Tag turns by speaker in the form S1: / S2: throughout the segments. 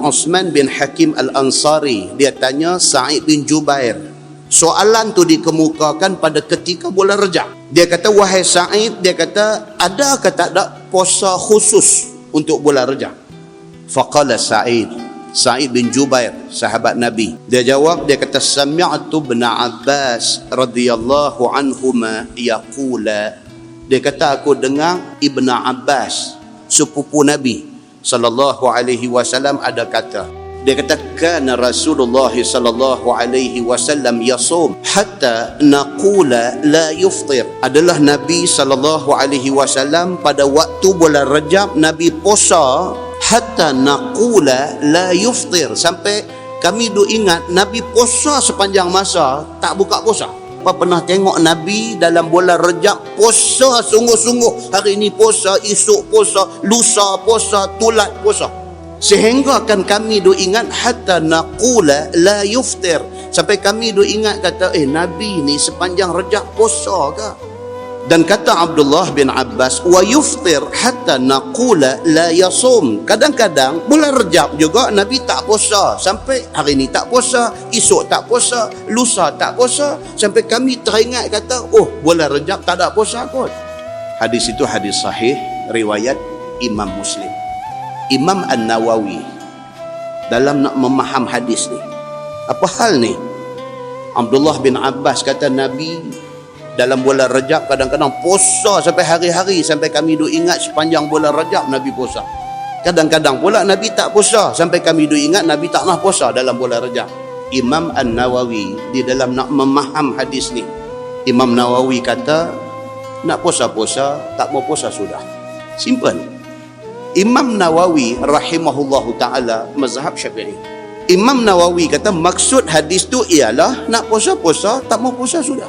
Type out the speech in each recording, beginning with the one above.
S1: Uthman bin Hakim Al-Ansari, dia tanya Sa'id bin Jubair. Soalan tu dikemukakan pada ketika bulan Rajab. Dia kata, wahai Sa'id, dia kata, ada ke tak ada puasa khusus untuk bulan Rajab? Faqala Sa'id bin Jubair, sahabat Nabi, dia jawab, dia kata, sami'tu ibn Abbas radhiyallahu anhuma yaqula. Dia kata, aku dengar Ibn Abbas, sepupu Nabi sallallahu alaihi wasallam, ada kata, dia kata, kana Rasulullah sallallahu alaihi wasallam yasum hatta naqula la yuftir. Adalah Nabi sallallahu alaihi wasallam pada waktu bulan Rajab, Nabi puasa hatta naqula la yuftir, sampai kami duk ingat Nabi puasa sepanjang masa tak buka puasa. Apa pernah tengok Nabi dalam bulan Rajab puasa sungguh-sungguh, hari ini puasa, esok puasa, lusa puasa, tulat puasa, sehingga kan kami duk ingat hatta naqula la yuftir, sampai kami duk ingat kata, Nabi ni sepanjang Rajab puasa ke? Dan kata Abdullah bin Abbas, wa yuftir hatta naqula la yasum. Kadang-kadang bulan Rajab juga Nabi tak puasa, sampai hari ni tak puasa, esok tak puasa, lusa tak puasa, sampai kami teringat kata, bulan Rajab tak ada puasa kot. Hadis itu hadis sahih riwayat Imam Muslim. Imam An-Nawawi dalam nak memaham hadis ni, apa hal ni? Abdullah bin Abbas kata Nabi dalam bulan Rajab kadang-kadang puasa sampai hari-hari, sampai kami duk ingat sepanjang bulan Rajab Nabi puasa. Kadang-kadang pula Nabi tak puasa, sampai kami duk ingat Nabi tak pernah puasa dalam bulan Rajab. Imam An-Nawawi di dalam nak memaham hadis ni, Imam Nawawi kata, nak puasa-puasa, tak mau puasa sudah. Simple. Imam Nawawi rahimahullahu ta'ala mazhab Syafi'i. Imam Nawawi kata maksud hadis tu ialah nak puasa-puasa, tak mau puasa sudah.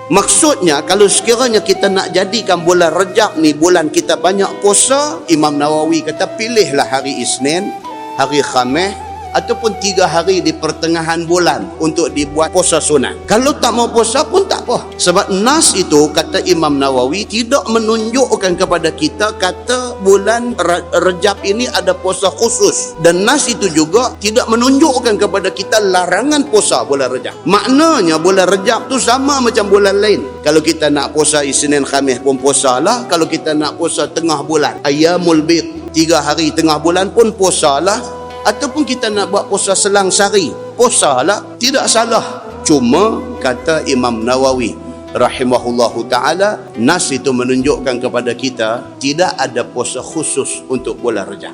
S1: Maksudnya kalau sekiranya kita nak jadikan bulan Rajab ni bulan kita banyak puasa, Imam Nawawi kata pilihlah hari Isnin, hari Khamis, ataupun 3 hari di pertengahan bulan untuk dibuat puasa sunat. Kalau tak mau puasa pun tak apa. Sebab nas itu, kata Imam Nawawi, tidak menunjukkan kepada kita kata bulan Rajab ini ada puasa khusus. Dan nas itu juga tidak menunjukkan kepada kita larangan puasa bulan Rajab. Maknanya bulan Rajab tu sama macam bulan lain. Kalau kita nak puasa Isnin Khamis pun puasalah. Kalau kita nak puasa tengah bulan, Ayyamul Bid, 3 hari tengah bulan pun puasalah. Ataupun kita nak buat puasa selang sehari, puasalah, tidak salah. Cuma kata Imam Nawawi rahimahullahu ta'ala, nas itu menunjukkan kepada kita tidak ada puasa khusus untuk bulan Rajab.